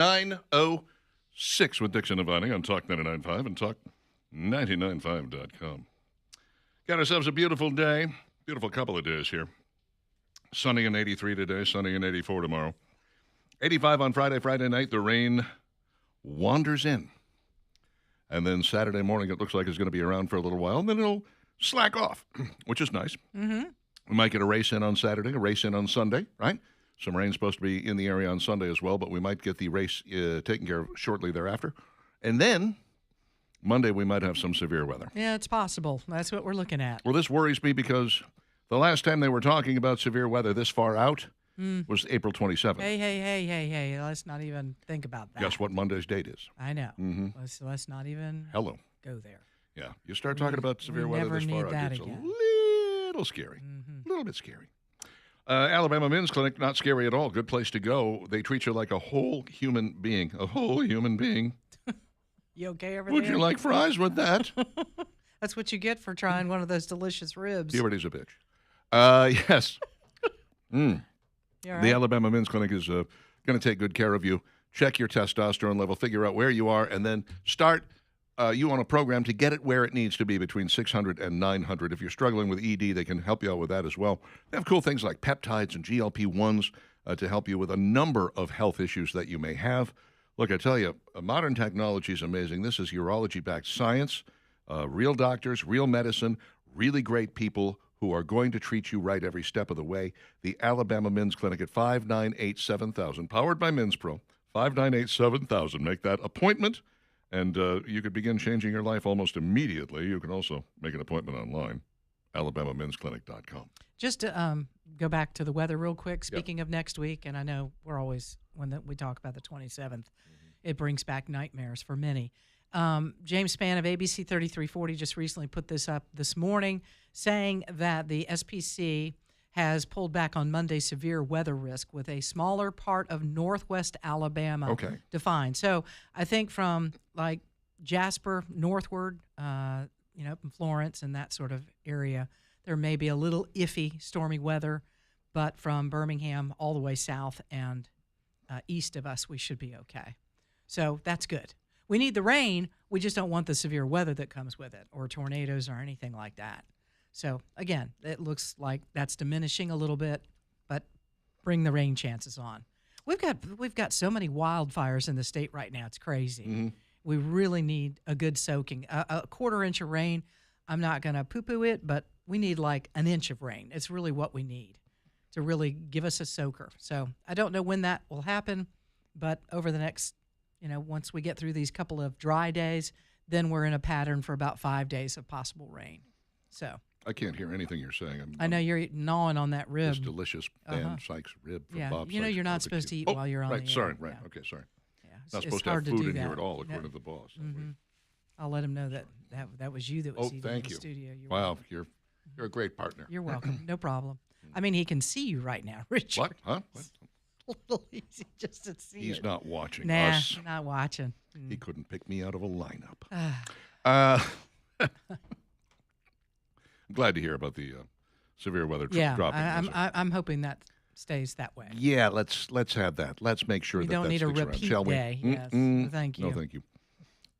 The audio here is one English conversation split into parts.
9:06 with Dixon and Vining on Talk 99.5 and Talk995.com. Got ourselves a beautiful day. Beautiful couple of days here. Sunny and 83 today, sunny and 84 tomorrow. 85 on Friday night. The rain wanders in. And then Saturday morning, it looks like it's going to be around for a little while, and then it'll slack off, which is nice. Mm-hmm. We might get a race in on Saturday, a race in on Sunday, right? Some rain's supposed to be in the area on Sunday as well, but we might get the race taken care of shortly thereafter. And then Monday, we might have some severe weather. Yeah, it's possible. That's what we're looking at. Well, this worries me because the last time they were talking about severe weather this far out was April 27th. Hey. Let's not even think about that. Guess what Monday's date is? I know. Mm-hmm. Let's not even go there. Yeah, you start talking about severe weather this far out, it's again. a little scary. A little bit scary. Alabama Men's Clinic, not scary at all. Good place to go. They treat you like a whole human being. A whole human being. You okay over Would there? you like fries with that? That's what you get for trying one of those delicious ribs. Puberty's a bitch. Yes. You all right? The Alabama Men's Clinic is going to take good care of you. Check your testosterone level, figure out where you are, and then start you on a program to get it where it needs to be between 600 and 900. If you're struggling with ED, they can help you out with that as well. They have cool things like peptides and GLP-1s to help you with a number of health issues that you may have. Look, I tell you, modern technology is amazing. This is urology-backed science, real doctors, real medicine, really great people who are going to treat you right every step of the way. The Alabama Men's Clinic at 598-7000, powered by Men's Pro, 598-7000. Make that appointment, and you could begin changing your life almost immediately. You can also make an appointment online, alabamamensclinic.com. Just to go back to the weather real quick, speaking of next week, and I know we're always, we talk about the 27th, it brings back nightmares for many. James Spann of ABC 3340 just recently put this up this morning, saying that the SPC has pulled back on Monday's severe weather risk with a smaller part of northwest Alabama defined. So I think from like Jasper northward, from Florence and that sort of area, there may be a little iffy stormy weather, but from Birmingham all the way south and east of us, we should be okay. So that's good. We need the rain. We just don't want the severe weather that comes with it, or tornadoes or anything like that. So, again, it looks like that's diminishing a little bit, but bring the rain chances on. We've got so many wildfires in the state right now. It's crazy. Mm-hmm. We really need a good soaking. A quarter inch of rain, I'm not going to poo-poo it, but we need like an inch of rain. It's really what we need to really give us a soaker. So I don't know when that will happen, but over the next, once we get through these couple of dry days, then we're in a pattern for about 5 days of possible rain. So I can't hear anything you're saying. I know you're gnawing on that rib. This delicious Dan Sykes rib from Bob You're Sykes not supposed to eat while you're on right, the sorry, air. right, Yeah. okay, sorry. Yeah, Not it's supposed to hard have food do in that. here at all, according to the boss. Mm-hmm. I'll let him know that was you that was eating thank in the you. studio. You're Wow, welcome. you're a great partner. You're welcome. No problem. I mean, he can see you right now, Richard. What? Huh? What? A little easy just to see He's it. not watching Nah, us. not watching. He couldn't pick me out of a lineup. Ah. I'm glad to hear about the severe weather dropping. I'm hoping that stays that way. Yeah, let's have that. Let's make sure We that don't that need a sticks around, repeat shall we? day. Yes. Thank you. No, thank you.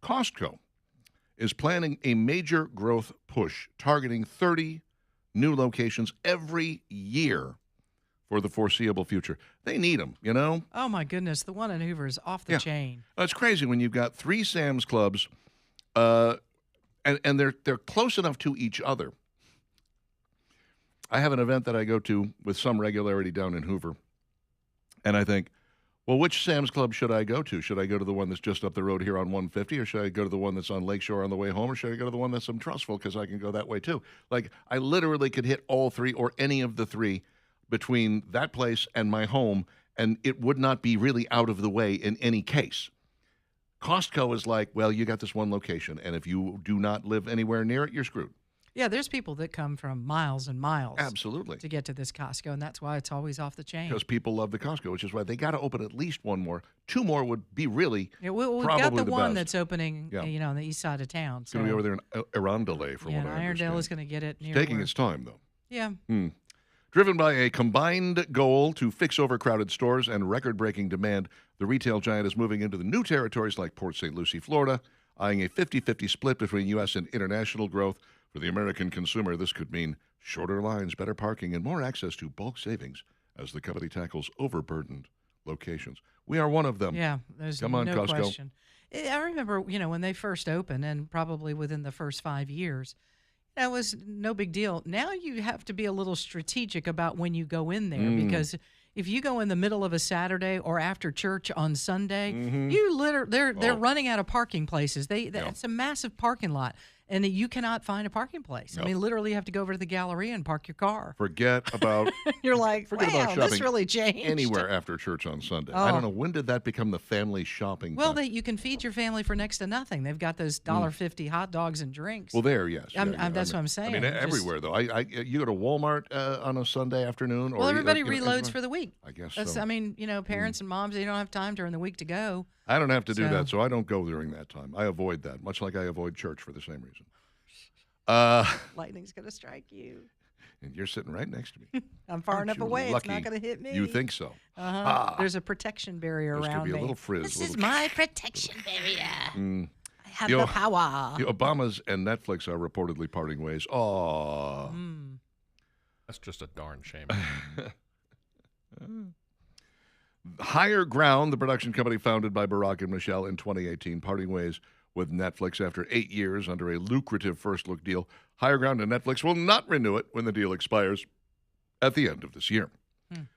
Costco is planning a major growth push targeting 30 new locations every year for the foreseeable future. They need them, Oh, my goodness. The one in Hoover is off the chain. It's crazy when you've got 3 Sam's Clubs, and they're close enough to each other. I have an event that I go to with some regularity down in Hoover, and I think, well, which Sam's Club should I go to? Should I go to the one that's just up the road here on 150, or should I go to the one that's on Lakeshore on the way home, or should I go to the one that's in Trussville because I can go that way too? Like, I literally could hit all 3 or any of the 3 between that place and my home, and it would not be really out of the way in any case. Costco is like, well, you got this one location, and if you do not live anywhere near it, you're screwed. Yeah, there's people that come from miles and miles Absolutely. to get to this Costco, and that's why it's always off the chain. Because people love the Costco, which is why they got to open at least one more. 2 more would be really we've got probably the one best. that's opening, on the east side of town. It's going to be over there in Arundel, from yeah, what I Irondale understand. is going to get it near It's taking where- its time, though. Yeah. Driven by a combined goal to fix overcrowded stores and record-breaking demand, The retail giant is moving into the new territories like Port St. Lucie, Florida, eyeing a 50-50 split between U.S. and international growth. For the American consumer, this could mean shorter lines, better parking, and more access to bulk savings as the company tackles overburdened locations. We are one of them. Yeah, there's Come on, no Costco. question. I remember, when they first opened, and probably within the first 5 years, that was no big deal. Now you have to be a little strategic about when you go in there because if you go in the middle of a Saturday or after church on Sunday, they're running out of parking places. It's a massive parking lot, and you cannot find a parking place. I mean, literally, you have to go over to the Galleria and park your car. Forget about You're like, forget wow, about this shopping really changed. anywhere after church on Sunday. I don't know, when did that become the family shopping Well, time? you can feed your family for next to nothing. They've got those $1.50 hot dogs and drinks. Well, there, yes. That's what I'm saying. I mean, everywhere, though. You go to Walmart on a Sunday afternoon? Well, everybody reloads for the week. I guess That's, so. I mean, parents and moms, they don't have time during the week to go. I don't have to do that, so I don't go during that time. I avoid that, much like I avoid church for the same reason. Lightning's going to strike you. And you're sitting right next to me. I'm far enough away. It's not lucky going to hit me. You think so? There's a protection barrier There's around going to be me. a little frizz. This is my protection barrier. I have The the power. The Obamas and Netflix are reportedly parting ways. Oh. That's just a darn shame. Higher Ground, the production company founded by Barack and Michelle in 2018, parting ways with Netflix after 8 years under a lucrative first-look deal. Higher Ground and Netflix will not renew it when the deal expires at the end of this year.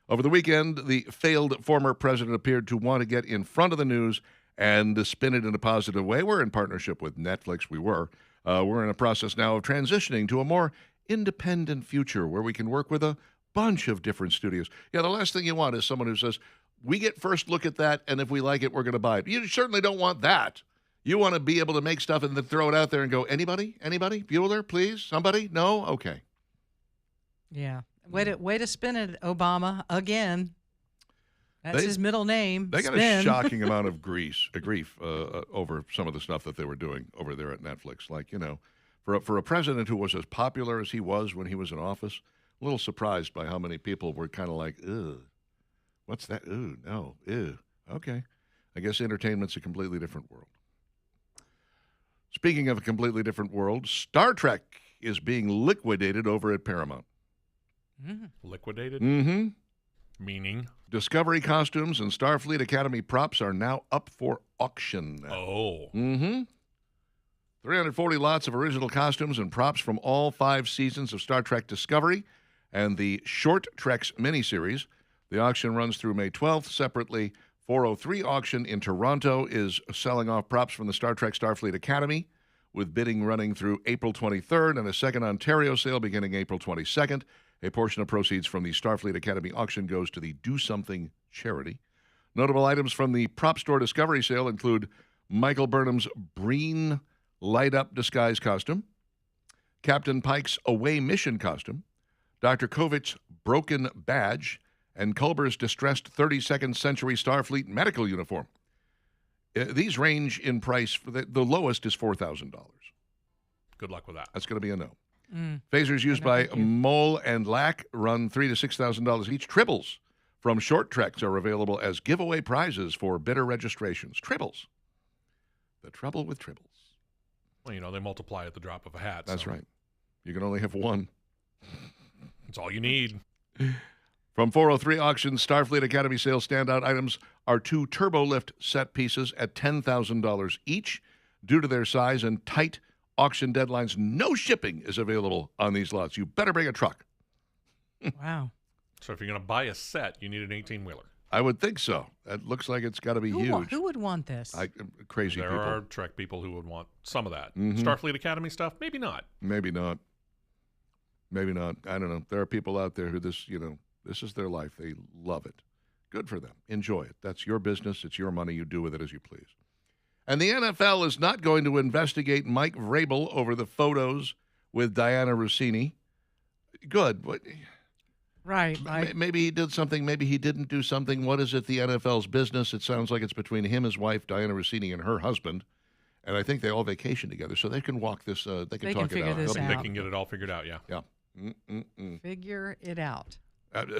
Over the weekend, the failed former president appeared to want to get in front of the news and to spin it in a positive way. We're in partnership with Netflix. We're in a process now of transitioning to a more independent future where we can work with a bunch of different studios. Yeah, the last thing you want is someone who says, we get first look at that, and if we like it, we're going to buy it. You certainly don't want that. You want to be able to make stuff and then throw it out there and go, anybody? Anybody? Bueller, please? Somebody? No? Okay. Yeah. Way to spin it, Obama, again. That's his middle name. They got a shocking amount of grief over some of the stuff that they were doing over there at Netflix. Like, for a president who was as popular as he was when he was in office, a little surprised by how many people were kind of like, ugh, what's that? Ooh, no, ew. Okay. I guess entertainment's a completely different world. Speaking of a completely different world, Star Trek is being liquidated over at Paramount. Liquidated? Mm-hmm. Meaning? Discovery costumes and Starfleet Academy props are now up for auction. Oh. Mm-hmm. 340 lots of original costumes and props from all 5 seasons of Star Trek Discovery and the Short Treks miniseries. The auction runs through May 12th. Separately, 403 auction in Toronto is selling off props from the Star Trek Starfleet Academy, with bidding running through April 23rd, and a second Ontario sale beginning April 22nd. A portion of proceeds from the Starfleet Academy auction goes to the Do Something charity. Notable items from the Prop Store Discovery sale include Michael Burnham's Breen light-up disguise costume, Captain Pike's away mission costume, Dr. Kovic's broken badge, and Culber's distressed 32nd Century Starfleet medical uniform. These range in price. The lowest is $4,000. Good luck with that. That's going to be a no. Phasers used by Mole and Lack run $3,000 to $6,000 each. Tribbles from Short Treks are available as giveaway prizes for bidder registrations. Tribbles. The trouble with tribbles. Well, they multiply at the drop of a hat. That's right. You can only have one. That's all you need. From 403 auctions, Starfleet Academy sales standout items are 2 Turbolift set pieces at $10,000 each. Due to their size and tight auction deadlines, no shipping is available on these lots. You better bring a truck. Wow. So if you're going to buy a set, you need an 18-wheeler. I would think so. That looks like it's got to be huge. Who would want this? Crazy there people. There are Trek people who would want some of that. Mm-hmm. Starfleet Academy stuff, maybe not. Maybe not. Maybe not. I don't know. There are people out there who this is their life. They love it. Good for them. Enjoy it. That's your business. It's your money. You do with it as you please. And the NFL is not going to investigate Mike Vrabel over the photos with Diana Rossini. Good. Right. Maybe he did something. Maybe he didn't do something. What is it? The NFL's business. It sounds like it's between him, his wife, Diana Rossini, and her husband. And I think they all vacation together, so they can walk this. They can talk it out. This They out. can get it all figured out. Yeah. Yeah. Figure it out.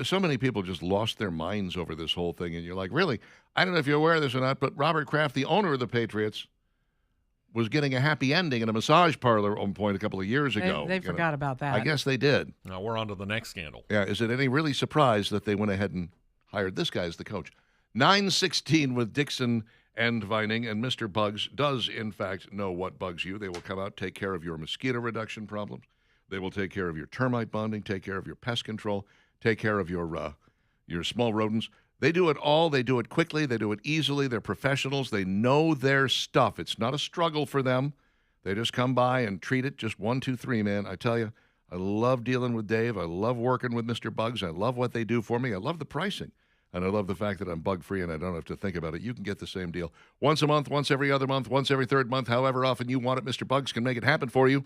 So many people just lost their minds over this whole thing, and you're like, really? I don't know if you're aware of this or not, but Robert Kraft, the owner of the Patriots, was getting a happy ending in a massage parlor at one point a couple of years ago. They forgot about that. I guess they did. Now we're on to the next scandal. Yeah, is it any really surprise that they went ahead and hired this guy as the coach? 9:16 with Dixon and Vining, and Mr. Bugs does, in fact, know what bugs you. They will come out, take care of your mosquito reduction problems. They will take care of your termite bonding, take care of your pest control, take care of your small rodents. They do it all. They do it quickly. They do it easily. They're professionals. They know their stuff. It's not a struggle for them. They just come by and treat it just 1, 2, 3, man. I tell you, I love dealing with Dave. I love working with Mr. Bugs. I love what they do for me. I love the pricing. And I love the fact that I'm bug-free and I don't have to think about it. You can get the same deal once a month, once every other month, once every third month, however often you want it. Mr. Bugs can make it happen for you.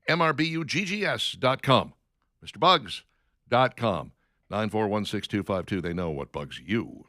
MRBUGGS.com. MrBugs.com. 9416252. They know what bugs you.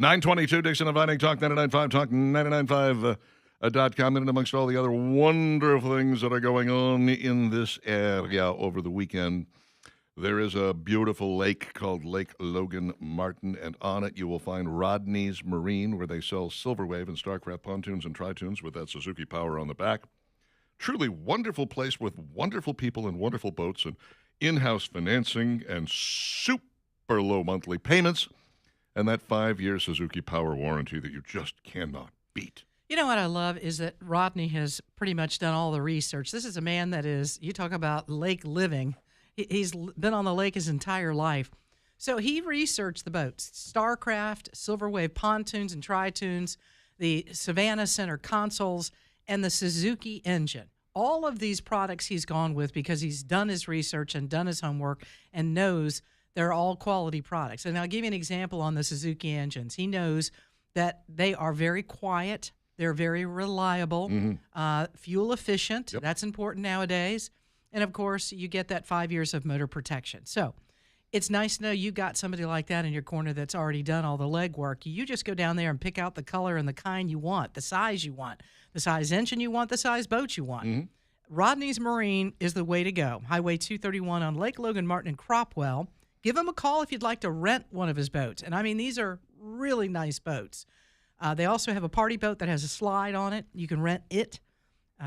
922 Dixon and Vining, Talk 99.5, Talk 99.5.com, and amongst all the other wonderful things that are going on in this area over the weekend, there is a beautiful lake called Lake Logan Martin, and on it you will find Rodney's Marine, where they sell Silver Wave and Starcraft pontoons and tritoons with that Suzuki Power on the back. Truly wonderful place with wonderful people and wonderful boats and in-house financing and super low monthly payments. And that 5-year Suzuki Power warranty that you just cannot beat. You know what I love is that Rodney has pretty much done all the research. This is a man that is, you talk about lake living. He's been on the lake his entire life. So he researched the boats, Starcraft, Silver Wave pontoons and tritoons, the Savannah Center consoles, and the Suzuki engine. All of these products he's gone with because he's done his research and done his homework and knows they're all quality products. And I'll give you an example on the Suzuki engines. He knows that they are very quiet. They're very reliable, fuel efficient. Yep. That's important nowadays. And, of course, you get that 5 years of motor protection. So it's nice to know you got somebody like that in your corner that's already done all the legwork. You just go down there and pick out the color and the kind you want, the size you want, the size engine you want, the size boat you want. Rodney's Marine is the way to go. Highway 231 on Lake Logan Martin in Cropwell. Give him a call if you'd like to rent one of his boats. And, I mean, these are really nice boats. They also have a party boat that has a slide on it. You can rent it.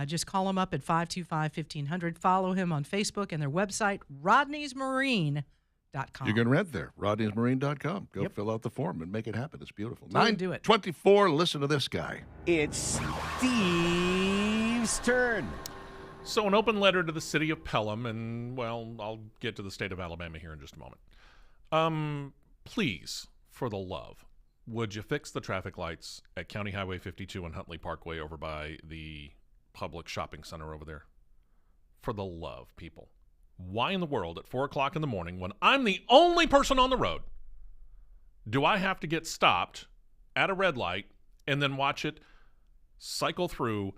Just call him up at 525-1500. Follow him on Facebook and their website, rodneysmarine.com. You can rent there, rodneysmarine.com. Go fill out the form and make it happen. It's beautiful. Totally do it. 9:24, listen to this guy. It's Steve's turn. So an open letter to the city of Pelham, and, well, I'll get to the state of Alabama here in just a moment. Please, for the love, would you fix the traffic lights at County Highway 52 and Huntley Parkway over by the public shopping center over there? For the love, people. Why in the world at 4 o'clock in the morning, when I'm the only person on the road, do I have to get stopped at a red light and then watch it cycle through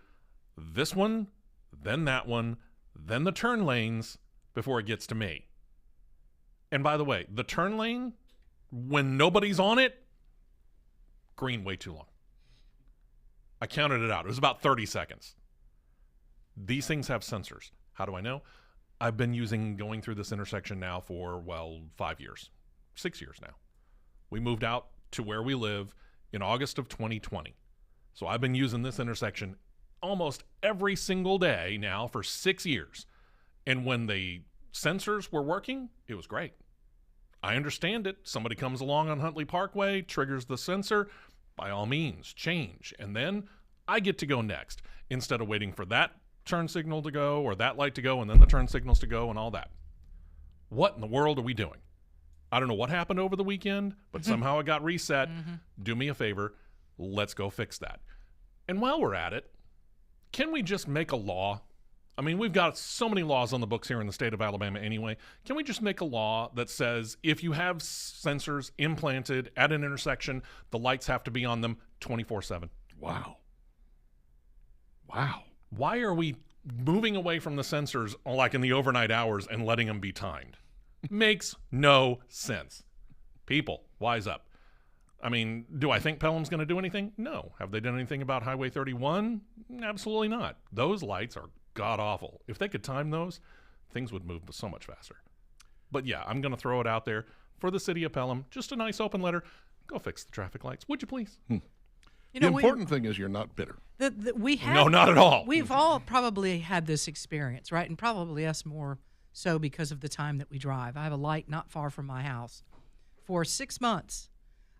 this one, then that one, then the turn lanes before it gets to me? And by the way, the turn lane, when nobody's on it, green way too long. I counted it out. It was about 30 seconds. These things have sensors. How do I know? I've been going through this intersection now for, 5 years, 6 years now. We moved out to where we live in August of 2020. So I've been using this intersection almost every single day now for 6 years. And when the sensors were working, it was great. I understand it. Somebody comes along on Huntley Parkway, triggers the sensor. By all means, change. And then I get to go next instead of waiting for that turn signal to go or that light to go and then the turn signals to go and all that. What in the world are we doing? I don't know what happened over the weekend, but somehow it got reset. Do me a favor. Let's go fix that. And while we're at it, can we just make a law? I mean, we've got so many laws on the books here in the state of Alabama anyway. Can we just make a law that says if you have sensors implanted at an intersection, the lights have to be on them 24/7? Wow. Why are we moving away from the sensors like in the overnight hours and letting them be timed? Makes no sense. People, wise up. I mean, do I think Pelham's going to do anything? No. Have they done anything about Highway 31? Absolutely not. Those lights are god-awful. If they could time those, things would move so much faster. But yeah, I'm going to throw it out there for the city of Pelham. Just a nice open letter. Go fix the traffic lights, would you please? You The know, important thing is you're not bitter. we have, No, not at all. We've all probably had this experience, right? And probably us more so because of the time that we drive. I have a light not far from my house. For 6 months,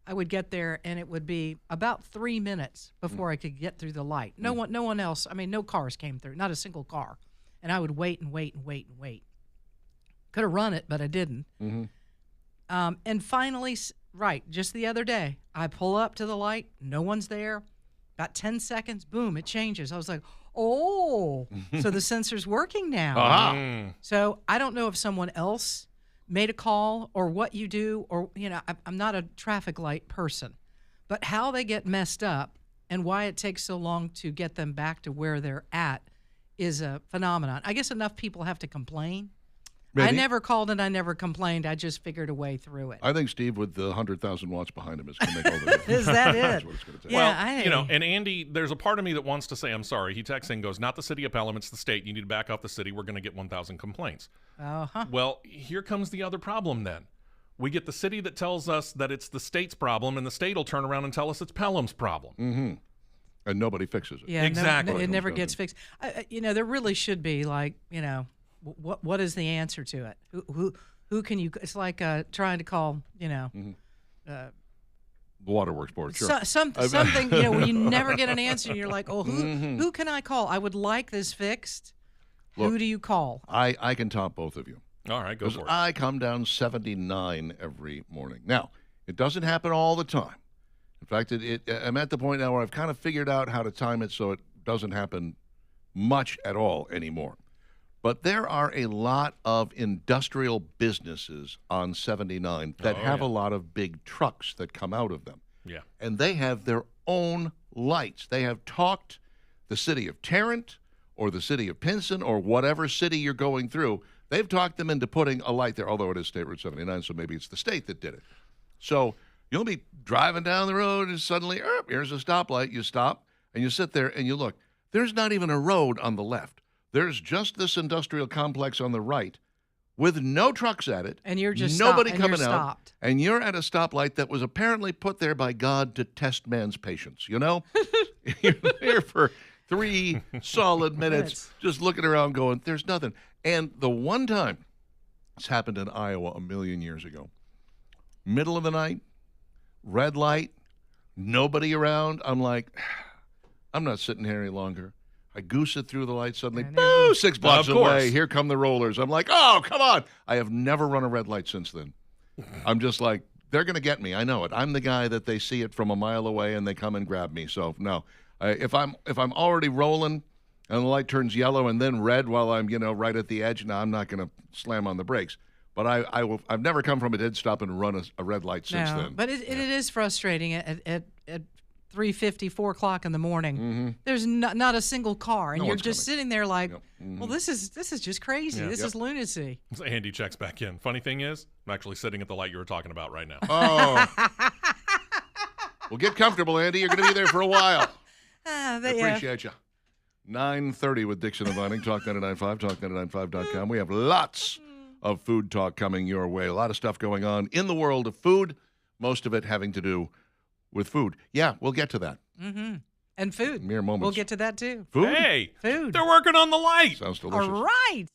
I would get there, and it would be about 3 minutes before I could get through the light. No one else. I mean, no cars came through, not a single car. And I would wait and wait and wait and wait. Could have run it, but I didn't. And finally, just the other day, I pull up to the light. No one's there. About 10 seconds, boom, it changes. I was like, oh, so the sensor's working now. So I don't know if someone else made a call or what you do, or, I'm not a traffic light person, but how they get messed up and why it takes so long to get them back to where they're at is a phenomenon. I guess enough people have to complain I Maybe. never called and I never complained. I just figured a way through it. I think Steve, with the 100,000 watts behind him, is going to make all the difference. Is that That's it? what it's going to take. Yeah, Well, and Andy, there's a part of me that wants to say I'm sorry. He texts in, goes, not the city of Pelham, it's the state. You need to back off the city. We're going to get 1,000 complaints. Uh-huh. Well, here comes the other problem then. We get the city that tells us that it's the state's problem, and the state will turn around and tell us it's Pelham's problem. And nobody fixes it. Yeah, Exactly. it never Comes down gets to. fixed. There really should be like, what is the answer to it? Who can you? It's like trying to call, The waterworks board, sure. something where you never get an answer. And you're like, oh, who can I call? I would like this fixed. Look, Who do you call? I can top both of you. All right, go Because for it. I come down 79 every morning. Now, it doesn't happen all the time. In fact, I'm at the point now where I've kind of figured out how to time it so it doesn't happen much at all anymore. But there are a lot of industrial businesses on 79 that have yeah. a lot of big trucks that come out of them. Yeah. And they have their own lights. They have talked the city of Tarrant or the city of Pinson or whatever city you're going through. They've talked them into putting a light there, although it is State Route 79, so maybe it's the state that did it. So you'll be driving down the road and suddenly, here's a stoplight. You stop and you sit there and you look. There's not even a road on the left. There's just this industrial complex on the right with no trucks at it. And you're just nobody stopped, and coming you're out. stopped. And you're at a stoplight that was apparently put there by God to test man's patience, You're there for 3 solid minutes just looking around going, there's nothing. And the one time, this happened in Iowa a million years ago, middle of the night, red light, nobody around. I'm like, I'm not sitting here any longer. I goose it through the light suddenly. And Boo! 6 blocks Of course. away. Here come the rollers. I'm like, oh, come on. I have never run a red light since then. I'm just like, they're going to get me. I know it. I'm the guy that they see it from a mile away and they come and grab me. So no, if I'm already rolling and the light turns yellow and then red while I'm right at the edge, I'm not going to slam on the brakes. But I've never come from a dead stop and run a red light since then. But it is frustrating at 3:50, 4 o'clock in the morning. There's not a single car, and No you're one's just coming. sitting there like, Yep. well, this is just crazy. This is lunacy. So Andy checks back in. Funny thing is, I'm actually sitting at the light you were talking about right now. Oh. Well, get comfortable, Andy. You're going to be there for a while. Appreciate you. 9:30 with Dixon and Vining, Talk 99.5, talk995.com. We have lots of food talk coming your way. A lot of stuff going on in the world of food, most of it having to do with food. Yeah, we'll get to that. And food. Mere moments. We'll get to that too. Food? Hey, Food. they're working on the light. Sounds delicious. All right.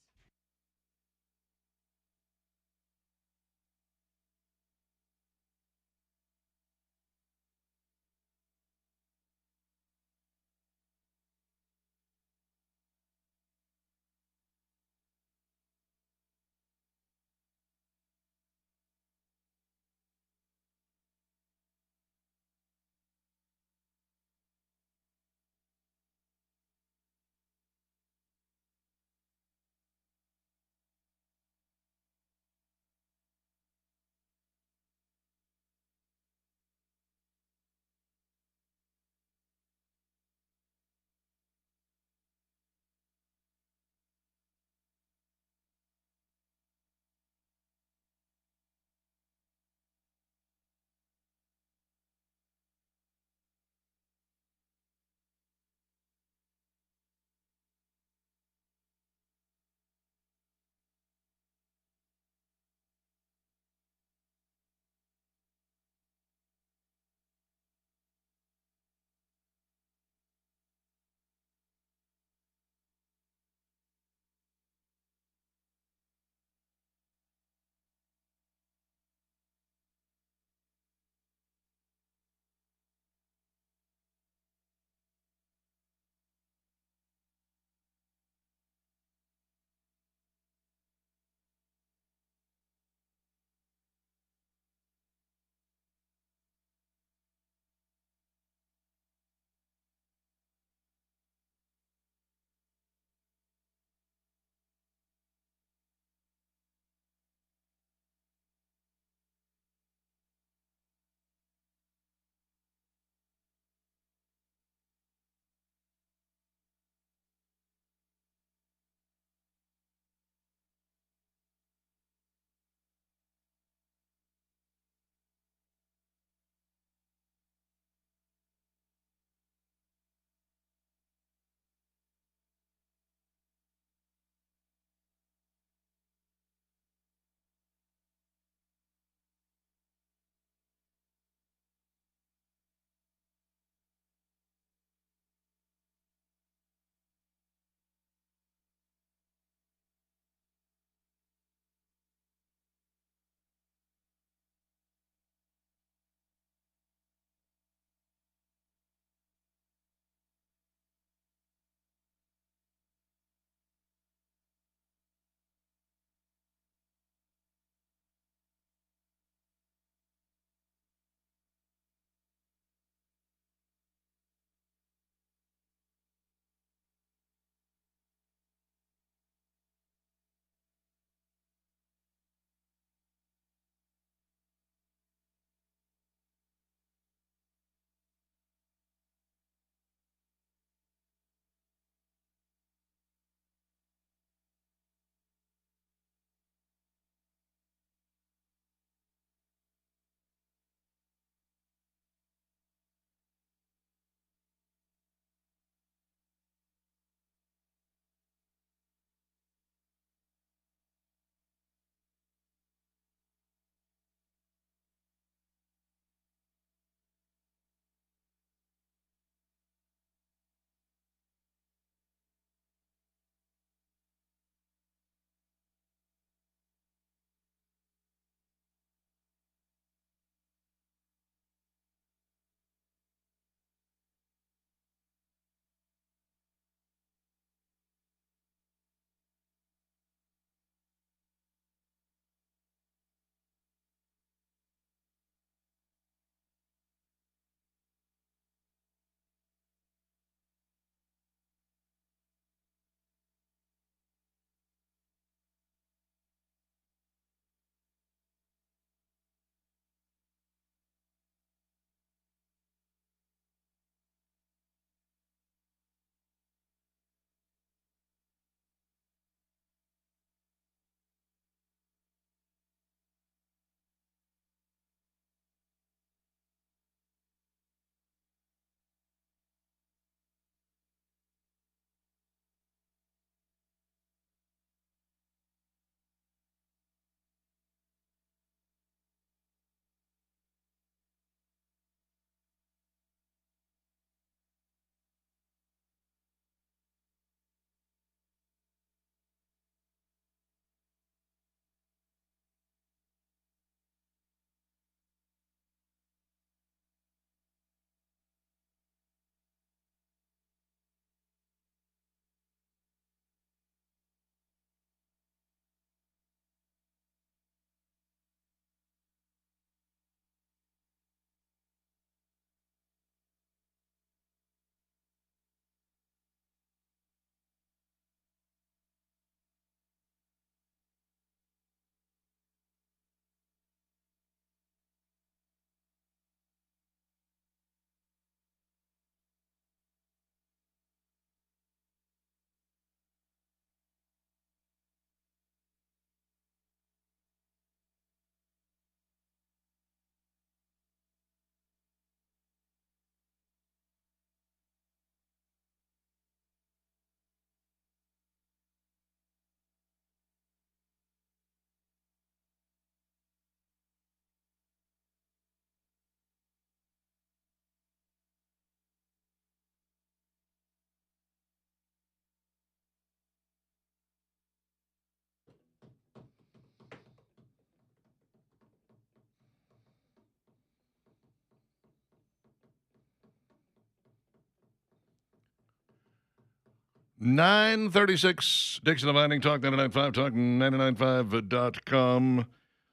9:36, Dixon of Vining, Talk 99.5, Talk995.com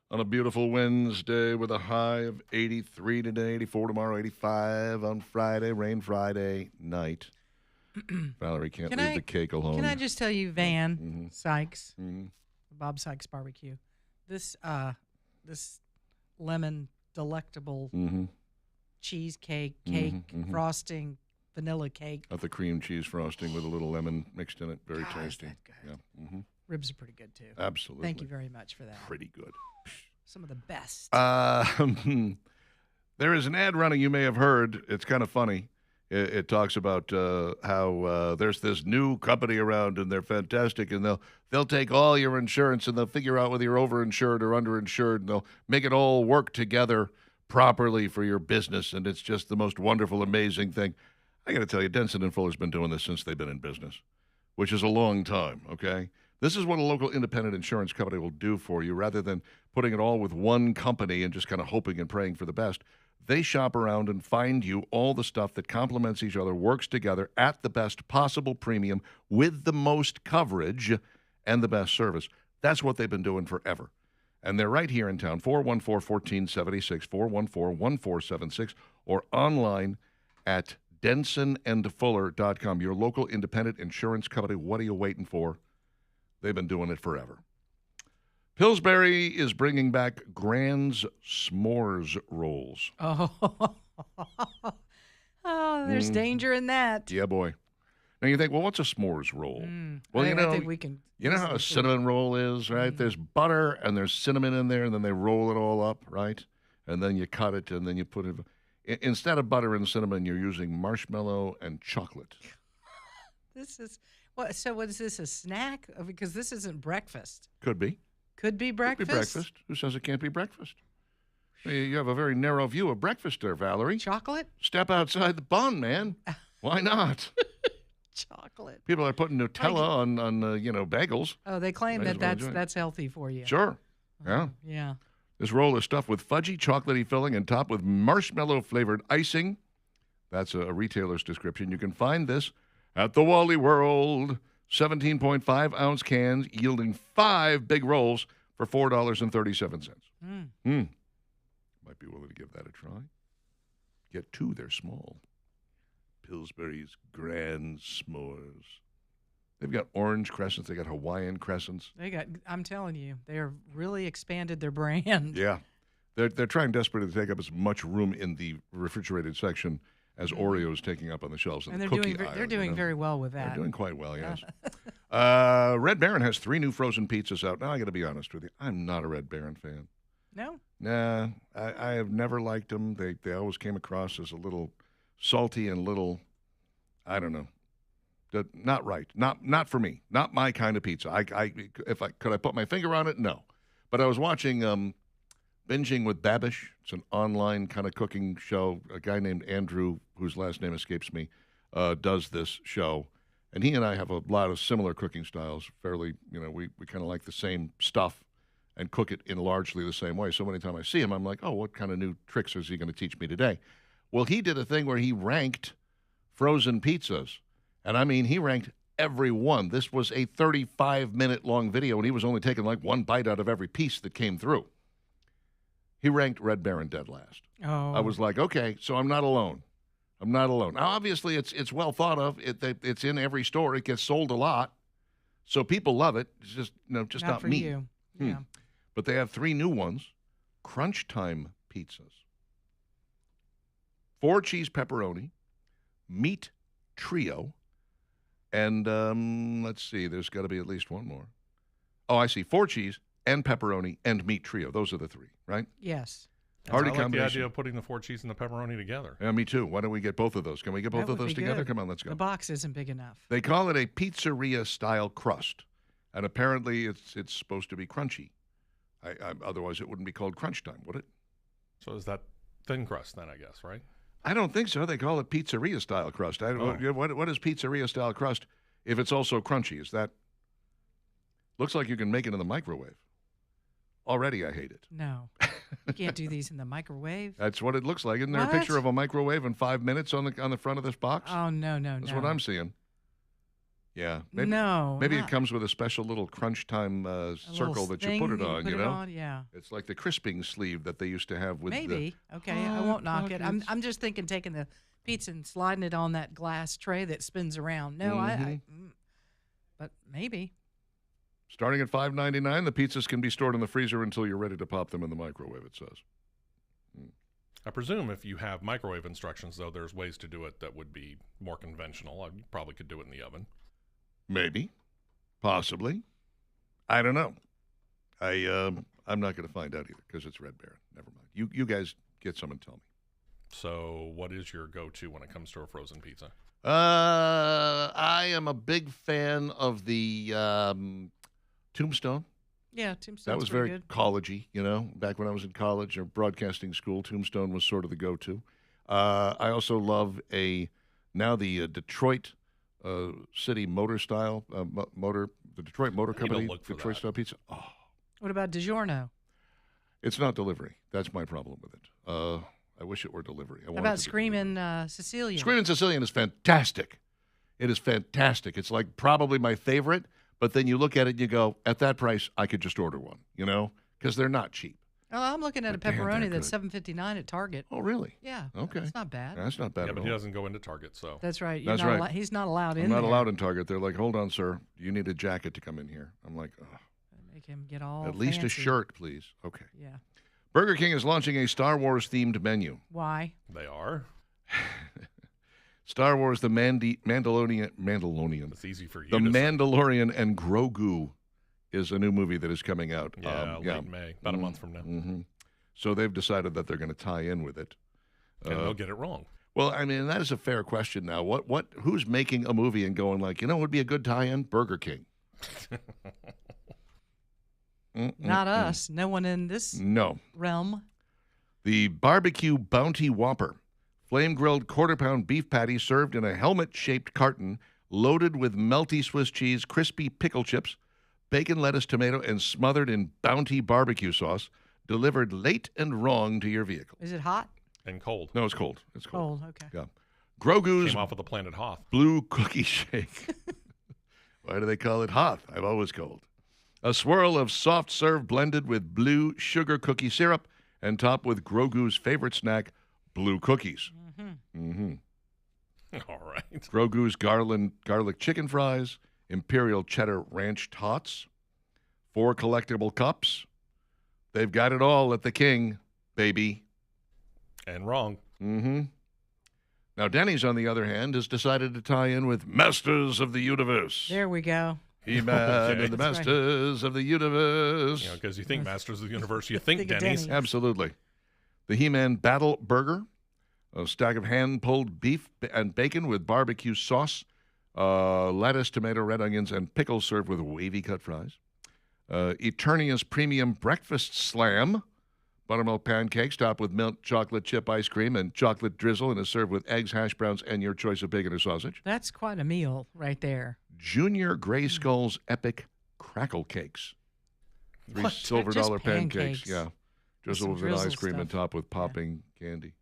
on a beautiful Wednesday with a high of 83 today, 84 tomorrow, 85 on Friday, rain Friday night. Valerie can't leave the cake alone. Can I just tell you, Van Mm-hmm. Sykes, Bob Sykes Barbecue, this lemon delectable Mm-hmm. cheesecake, cake, frosting, vanilla cake. Of the cream cheese frosting with a little lemon mixed in it. Very God, is tasty. that good. Yeah. Mm-hmm. Ribs are pretty good, too. Absolutely. Thank you very much for that. Pretty good. Some of the best. There is an ad running you may have heard. It's kind of funny. It talks about how there's this new company around and they're fantastic, and they'll take all your insurance and they'll figure out whether you're overinsured or underinsured, and they'll make it all work together properly for your business, and it's just the most wonderful, amazing thing. I got to tell you, Denson and Fuller's been doing this since they've been in business, which is a long time, okay? This is what a local independent insurance company will do for you rather than putting it all with one company and just kind of hoping and praying for the best. They shop around and find you all the stuff that complements each other, works together at the best possible premium with the most coverage and the best service. That's what they've been doing forever. And they're right here in town, 414-1476, 414-1476, or online at DensonandFuller.com. Your local independent insurance company. What are you waiting for? They've been doing it forever. Pillsbury is bringing back Grand's S'mores rolls. Oh, there's danger in that. Yeah, boy. Now you think, well, what's a s'mores roll? Well, I think we can. you know how a cinnamon roll is, right? There's butter and there's cinnamon in there, and then they roll it all up, right? And then you cut it, and then you put it. Instead of butter and cinnamon, you're using marshmallow and chocolate. This is what? So, what is this? A snack? Because this isn't breakfast. Could be. Could be breakfast. Could be breakfast. Who says it can't be breakfast? You have a very narrow view of breakfast there, Valerie. Chocolate. Step outside the bun, man. Why not? Chocolate. People are putting Nutella on bagels. Oh, they claim Might as that well that's healthy for you. Sure. Yeah. Yeah. This roll is stuffed with fudgy, chocolatey filling and topped with marshmallow-flavored icing. That's a retailer's description. You can find this at the Wally World. 17.5-ounce cans yielding 5 big rolls for $4.37. Might be willing to give that a try. Get 2, they're small. Pillsbury's Grand S'mores. They've got orange crescents. They got Hawaiian crescents. I'm telling you, they're really expanded their brand. Yeah. They're trying desperately to take up as much room in the refrigerated section as Oreo's taking up on the shelves in And the they're cookie doing aisle. they're doing very well with that. They're doing quite well, yes. Red Baron has 3 new frozen pizzas out. Now, I got to be honest with you. I'm not a Red Baron fan. No? Nah, I have never liked them. They always came across as a little salty and little, I don't know, not right. Not for me. Not my kind of pizza. Could I put my finger on it? No. But I was watching Binging with Babish. It's an online kind of cooking show. A guy named Andrew, whose last name escapes me, does this show. And he and I have a lot of similar cooking styles. Fairly, we kind of like the same stuff and cook it in largely the same way. So anytime I see him, I'm like, oh, what kind of new tricks is he going to teach me today? Well, he did a thing where he ranked frozen pizzas. And I mean, he ranked every one. This was a 35-minute long video, and he was only taking like one bite out of every piece that came through. He ranked Red Baron dead last. Oh. I was like, okay, so I'm not alone. I'm not alone. Now, obviously, it's well thought of. It's in every store. It gets sold a lot, so people love it. It's just not for me. you. Yeah. But they have 3 new ones: Crunch Time pizzas, 4 cheese pepperoni, meat trio, and let's see. There's got to be at least one more. Oh, I see. 4 cheese and pepperoni and meat trio. Those are the 3, right? Yes. Hearty I like the combination. idea of putting the 4 cheese and the pepperoni together. Yeah, me too. Why don't we get both of those? Can we get both That of would those be together? good. Come on, let's go. The box isn't big enough. They call it a pizzeria-style crust, and apparently it's supposed to be crunchy. Otherwise, it wouldn't be called Crunch Time, would it? So is that thin crust then, I guess, right? I don't think so. They call it pizzeria-style crust. What is pizzeria-style crust if it's also crunchy? Is that... Looks like you can make it in the microwave. Already, I hate it. No. You can't do these in the microwave. That's what it looks like. Isn't there a What? picture of a microwave in 5 minutes on the front of this box? Oh, no. That's what I'm seeing. Yeah. No, Maybe it not comes with a special little crunch time a circle little that you put thing it on, put you it know? on, yeah. It's like the crisping sleeve that they used to have with Maybe. Okay, I Hot won't knock it. Pockets. I'm just thinking taking the pizza and sliding it on that glass tray that spins around. No, but maybe. Starting at $5.99, the pizzas can be stored in the freezer until you're ready to pop them in the microwave, it says. I presume if you have microwave instructions, though, there's ways to do it that would be more conventional. You probably could do it in the oven. Maybe. Possibly. I don't know. I'm not going to find out either because it's Red Baron. Never mind. You guys get some and tell me. So what is your go-to when it comes to a frozen pizza? I am a big fan of the Tombstone. Yeah, Tombstone's That was pretty very good. collegey, you know. Back when I was in college or broadcasting school, Tombstone was sort of the go-to. I also love the Detroit City Motor style the Detroit Motor I need to Company look for Detroit that. style pizza. Oh, What about DiGiorno? it's not delivery. That's my problem with it. I wish it were delivery. I How want it about to be Screaming Sicilian? Screaming Sicilian is fantastic. It is fantastic. It's like probably my favorite. But then you look at it and you go, at that price, I could just order one, you know, because they're not cheap. Oh, I'm looking at a But damn, pepperoni they're that's good. $7.59 at Target. Oh, really? Yeah. Okay. It's not bad. That's not bad Yeah, at but all. he doesn't go into Target, so. That's right. That's right. He's not allowed I'm in not there. allowed in Target. They're like, hold on, sir. You need a jacket to come in here. I'm like, ugh. Make him get all At least a fancy. shirt, please. Okay. Yeah. Burger King is launching a Star Wars themed menu. Why? They are. Star Wars: The Mandalorian. It's easy for you The to say. Mandalorian and Grogu is a new movie that is coming out. Yeah, late May, about a month from now. Mm-hmm. So they've decided that they're going to tie in with it. And they'll get it wrong. Well, I mean, that is a fair question now. Who's making a movie and going like, you know what would be a good tie-in? Burger King. Not us. No one in this No. realm. The Barbecue Bounty Whopper. Flame-grilled quarter-pound beef patty served in a helmet-shaped carton, loaded with melty Swiss cheese, crispy pickle chips, bacon, lettuce, tomato, and smothered in Bounty barbecue sauce, delivered late and wrong to your vehicle. Is it hot? And cold. No, it's cold. It's cold. Cold. Okay. Yeah. Grogu's Came off of the planet Hoth. Blue Cookie Shake. Why do they call it Hoth? I've always cold. A swirl of soft serve blended with blue sugar cookie syrup and topped with Grogu's favorite snack, blue cookies. Mm-hmm. All right. Grogu's garlic chicken fries, Imperial Cheddar Ranch Tots, 4 collectible cups. They've got it all at the King, baby. And wrong. Mm-hmm. Now, Denny's, on the other hand, has decided to tie in with Masters of the Universe. There we go. He-Man Okay. and the That's right. Masters of the Universe. You know, because you think Masters of the Universe, you think Think of Denny's. Denny's. Absolutely. The He-Man Battle Burger, a stack of hand-pulled beef and bacon with barbecue sauce, lettuce, tomato, red onions, and pickles served with wavy cut fries. Eternia's Premium Breakfast Slam, buttermilk pancakes topped with milk chocolate chip ice cream and chocolate drizzle and is served with eggs, hash browns, and your choice of bacon or sausage. That's quite a meal right there. Junior Gray Skull's Epic Crackle Cakes. 3 What? silver Just dollar pancakes. pancakes. Yeah. Drizzle some with ice drizzle cream and stuff. topped with popping candy.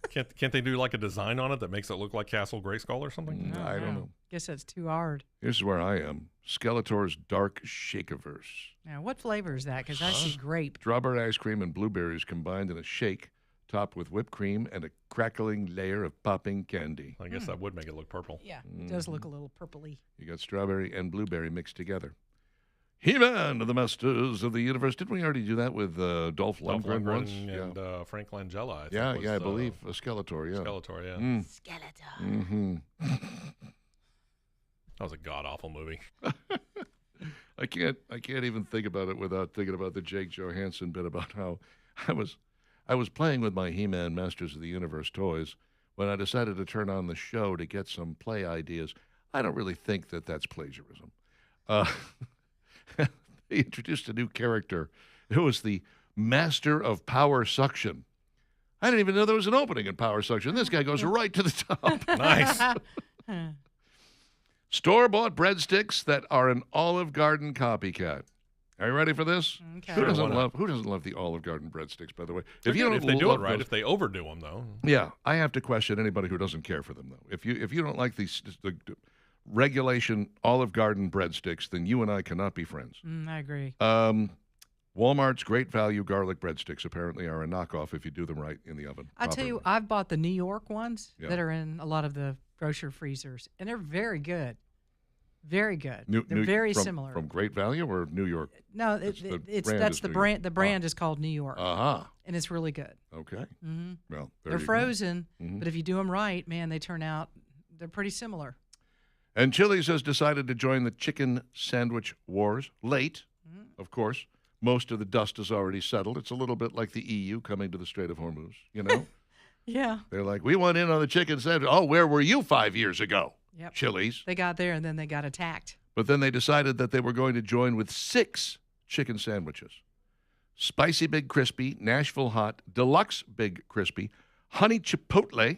Can't they do like a design on it that makes it look like Castle Grayskull or something? I don't know. Guess that's too hard. Here's where I am. Skeletor's Dark Shakeaverse. Now, what flavor is that? Because I see grape. Strawberry ice cream and blueberries combined in a shake, topped with whipped cream and a crackling layer of popping candy. I guess that would make it look purple. Yeah, it does look a little purpley. You got strawberry and blueberry mixed together. He-Man of the Masters of the Universe. Didn't we already do that with Dolph Dolph Lundgren once? and Frank Langella, I think. Yeah, was I the believe. A Skeletor, yeah. Skeletor, yeah. Skeletor. Mm-hmm. That was a god-awful movie. I can't even think about it without thinking about the Jake Johansson bit about how I was playing with my He-Man Masters of the Universe toys when I decided to turn on the show to get some play ideas. I don't really think that that's plagiarism. They introduced a new character. It was the Master of Power Suction. I didn't even know there was an opening in Power Suction. This guy goes right to the top. Nice. Store-bought breadsticks that are an Olive Garden copycat. Are you ready for this? Okay. Who doesn't why not? love the Olive Garden breadsticks, by the way? If they do it love right, those- if they overdo them, though. yeah, I have to question anybody who doesn't care for them, though. If you don't like the regulation Olive Garden breadsticks, then you and I cannot be friends. I agree. Walmart's Great Value garlic breadsticks apparently are a knockoff if you do them right in the oven. I tell you, properly. I've bought the New York ones Yeah. that are in a lot of the grocery freezers, and they're very good. Very good. New- they're New- very from- similar. From Great Value or New York? No, It's the it's brand that's is the New brand. York. The brand is called New York, Aha. and it's really good. Okay. Hmm Well, there They're you go. frozen, Mhm. but if you do them right, man, they turn out they're pretty similar. And Chili's has decided to join the chicken sandwich wars. Late, of course. Most of the dust is already settled. It's a little bit like the EU coming to the Strait of Hormuz, you know? Yeah. They're like, we went in on the chicken sandwich. Oh, where were you 5 years ago? Yep. Chili's. They got there and then they got attacked. But then they decided that they were going to join with 6 chicken sandwiches. Spicy Big Crispy, Nashville Hot, Deluxe Big Crispy, Honey Chipotle,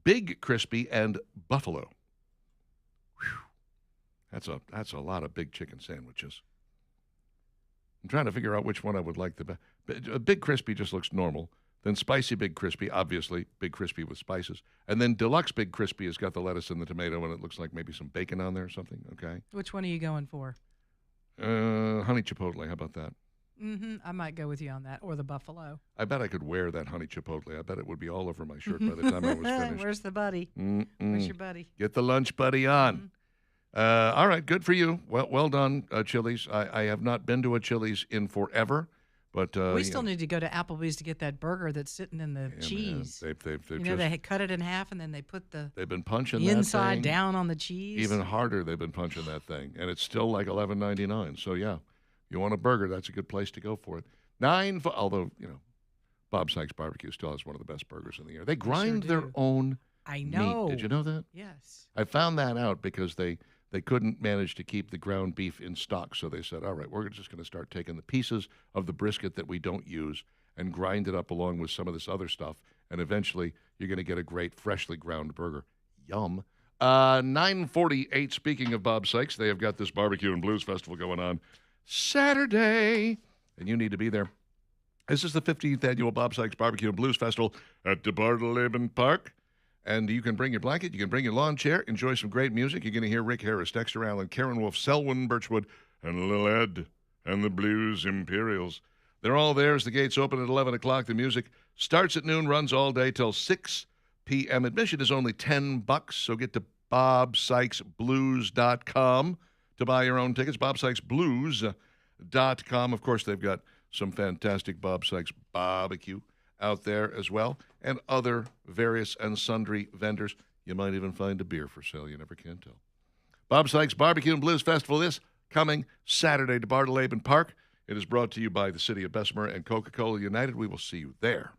Big Crispy, and Buffalo. Whew. That's a lot of big chicken sandwiches. I'm trying to figure out which one I would like the best. Big Crispy just looks normal. Then Spicy Big Crispy, obviously Big Crispy with spices. And then Deluxe Big Crispy has got the lettuce and the tomato, and it looks like maybe some bacon on there or something. Okay. Which one are you going for? Honey Chipotle, how about that? I might go with you on that, or the buffalo. I bet I could wear that Honey Chipotle. I bet it would be all over my shirt by the time I was finished. Where's the buddy? Mm-mm. Where's your buddy? Get the lunch buddy on. All right, good for you. Well done, Chili's. I have not been to a Chili's in forever, but We still need to go to Applebee's to get that burger that's sitting in the cheese. They've You know, they had cut it in half and then they put the they've been punching inside that thing down on the cheese. even harder. They've been punching that thing, and it's still like $11.99. So yeah, you want a burger? That's a good place to go for it. Although Bob Sykes Barbecue still has one of the best burgers in the air. They grind their do. own I know. meat. Did you know that? Yes. I found that out because they couldn't manage to keep the ground beef in stock. So they said, all right, we're just going to start taking the pieces of the brisket that we don't use and grind it up along with some of this other stuff. And eventually you're going to get a great freshly ground burger. Yum. 9:48, speaking of Bob Sykes, they have got this Barbecue and Blues Festival going on Saturday. And you need to be there. This is the 15th annual Bob Sykes Barbecue and Blues Festival at the Bartleben Park. And you can bring your blanket, you can bring your lawn chair, enjoy some great music. You're going to hear Rick Harris, Dexter Allen, Karen Wolf, Selwyn Birchwood, and Lil Ed, and the Blues Imperials. They're all there as the gates open at 11 o'clock. The music starts at noon, runs all day till 6 p.m. Admission is only $10, so get to BobSykesBlues.com to buy your own tickets. BobSykesBlues.com. Of course, they've got some fantastic Bob Sykes barbecue out there as well, and other various and sundry vendors. You might even find a beer for sale. You never can tell. Bob Sykes Barbecue and Blues Festival this coming Saturday to Bartleben Park. It is brought to you by the City of Bessemer and Coca-Cola United. We will see you there.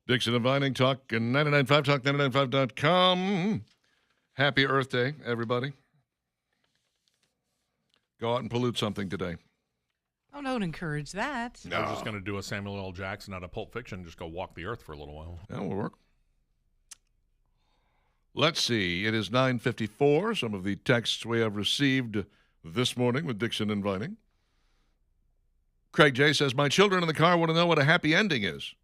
Dixon and Vining, Talk 99.5, Talk995.com. Happy Earth Day, everybody. Go out and pollute something today. Oh, don't encourage that. We're just going to do a Samuel L. Jackson out of Pulp Fiction, just go walk the earth for a little while. That will work. Let's see. It is 9:54. Some of the texts we have received this morning with Dixon and Vining. Craig J. says, my children in the car want to know what a happy ending is.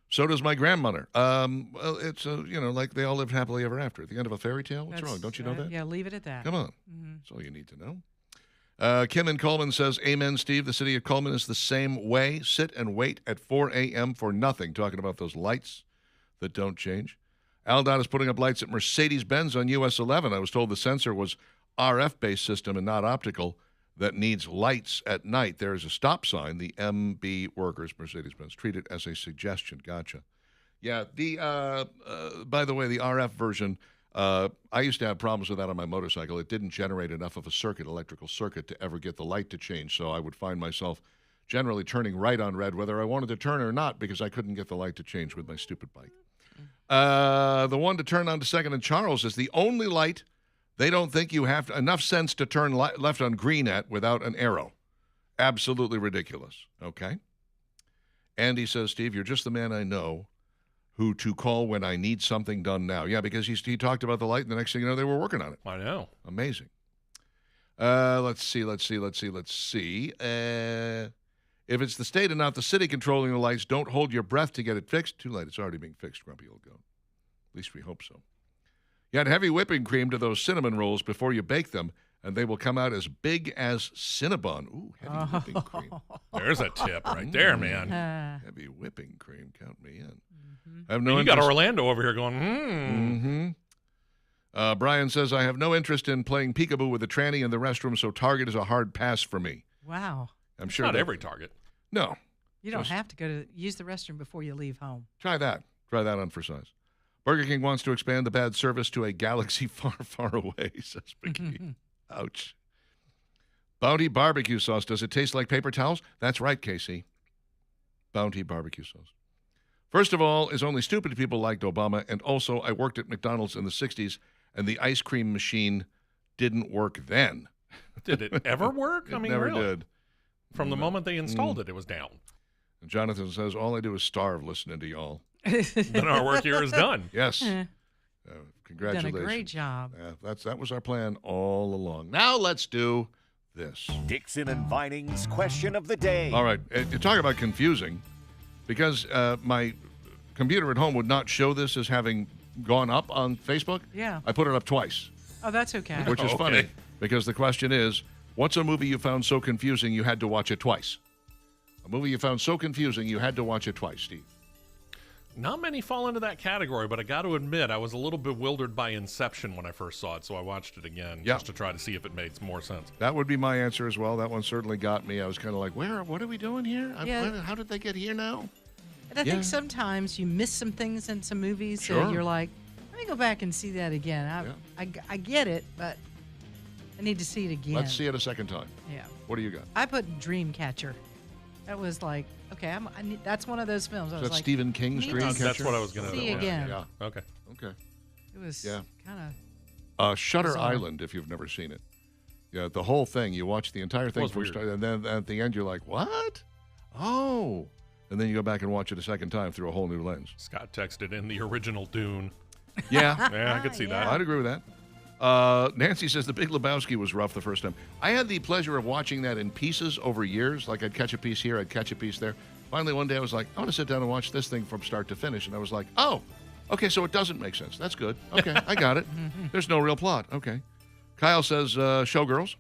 So does my grandmother. Well, it's, like they all lived happily ever after. At the end of a fairy tale? What's wrong? Don't you know that? Yeah, leave it at that. Come on. That's all you need to know. Kim in Coleman says, amen, Steve. The city of Coleman is the same way. Sit and wait at 4 a.m. for nothing. Talking about those lights that don't change. Aldot is putting up lights at Mercedes-Benz on US 11. I was told the sensor was RF-based system and not optical that needs lights at night. There is a stop sign. The MB workers, Mercedes-Benz, treat it as a suggestion. Gotcha. Yeah, by the way, the RF version, I used to have problems with that on my motorcycle. It didn't generate enough of a electrical circuit, to ever get the light to change. So I would find myself generally turning right on red, whether I wanted to turn or not, because I couldn't get the light to change with my stupid bike. The one to turn on to Second and Charles is the only light they don't think you have enough sense to turn left on green at without an arrow. Absolutely ridiculous. Okay? Andy says, Steve, you're just the man I know who to call when I need something done now. Yeah, because he talked about the light, and the next thing you know, they were working on it. I know. Amazing. Let's see. If it's the state and not the city controlling the lights, don't hold your breath to get it fixed. Too late. It's already being fixed, Grumpy Old Goat. At least we hope so. You add heavy whipping cream to those cinnamon rolls before you bake them, and they will come out as big as Cinnabon. Ooh, heavy whipping cream. There's a tip right there, man. Heavy whipping cream. Count me in. Mm-hmm. I have no You interest. got Orlando over here going, Brian says, I have no interest in playing peekaboo with a tranny in the restroom, so Target is a hard pass for me. Wow. I'm sure not that- every Target. No. You don't have to use the restroom before you leave home. Try that. Try that on for size. Burger King wants to expand the bad service to a galaxy far, far away, says McGee. Ouch. Bounty barbecue sauce. Does it taste like paper towels? That's right, Casey. Bounty barbecue sauce. First of all, is only stupid people liked Obama, and also I worked at McDonald's in the 60s, and the ice cream machine didn't work then. Did it ever work? It never really? did. From the moment they installed it, it was down. And Jonathan says, all I do is starve listening to y'all. Then our work here is done. Yes. You've Congratulations. done a great job. Yeah, that was our plan all along. Now let's do this. Dixon and Vining's question of the day. All right. You talk about confusing, because my computer at home would not show this as having gone up on Facebook. Yeah. I put it up twice, Oh, that's okay. which is Okay. funny, because the question is, what's a movie you found so confusing you had to watch it twice? A movie you found so confusing you had to watch it twice, Steve. Not many fall into that category, but I got to admit, I was a little bewildered by Inception when I first saw it, so I watched it again Yeah. just to try to see if it made more sense. That would be my answer as well. That one certainly got me. I was kind of like, what are we doing here? Yeah. How did they get here now? And I Yeah. think sometimes you miss some things in some movies, Sure. so you're like, let me go back and see that again. I get it, but I need to see it again. Let's see it a second time. Yeah. What do you got? I put Dreamcatcher. That was like, okay, that's one of those films. I Is was that like, Stephen King's need to Dreamcatcher? That's what I was going to See do. again. Yeah. Okay. Okay. it was Yeah. kind of. Shutter Bizarre. Island, if you've never seen it. Yeah, the whole thing. You watch the entire thing Was from weird. start, and then at the end you're like, what? Oh. And then you go back and watch it a second time through a whole new lens. Scott texted in the original Dune. Yeah. Yeah, I could see that. I'd agree with that. Nancy says The Big Lebowski was rough the first time. I had the pleasure of watching that in pieces over years. Like I'd catch a piece here, I'd catch a piece there. Finally, one day I was like, I want to sit down and watch this thing from start to finish. And I was like, oh, okay, so it doesn't make sense. That's good. Okay, I got it. There's no real plot. Okay. Kyle says Showgirls.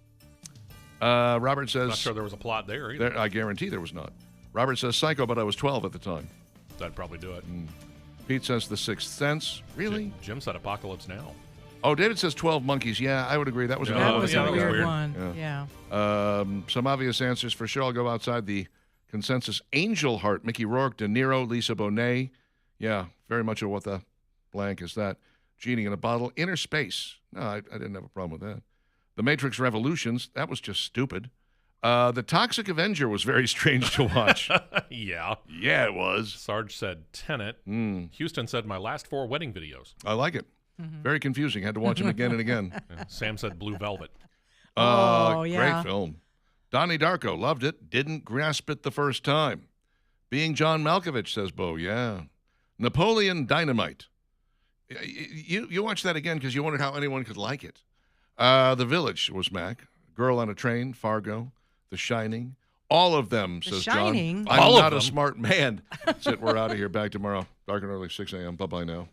Robert says, Not sure there was a plot there either. I guarantee there was not. Robert says Psycho, but I was 12 at the time. That'd probably do it. Pete says The Sixth Sense. Really? Jim said Apocalypse Now. Oh, David says 12 Monkeys. Yeah, I would agree. That was Yeah. another That one. was yeah, a that was weird weird. one. Yeah. Some obvious answers for sure. I'll go outside the consensus. Angel Heart, Mickey Rourke, De Niro, Lisa Bonet. Yeah, very much of what the blank is that. Genie in a Bottle. Inner Space. No, I didn't have a problem with that. The Matrix Revolutions. That was just stupid. The Toxic Avenger was very strange to watch. Yeah. Yeah, it was. Sarge said Tenet. Mm, Houston said my last 4 wedding videos. I like it. Very confusing. Had to watch them again and again. And Sam said Blue Velvet. Oh, yeah. Great film. Donnie Darko loved it. Didn't grasp it the first time. Being John Malkovich, says Bo. Yeah. Napoleon Dynamite. You watched that again because you wondered how anyone could like it. The Village was Mac. Girl on a Train, Fargo, The Shining. All of them, The says Shining? John. I'm All of not a them? smart man. That's it. We're out of here. Back tomorrow. Dark and early, 6 a.m. Bye-bye now.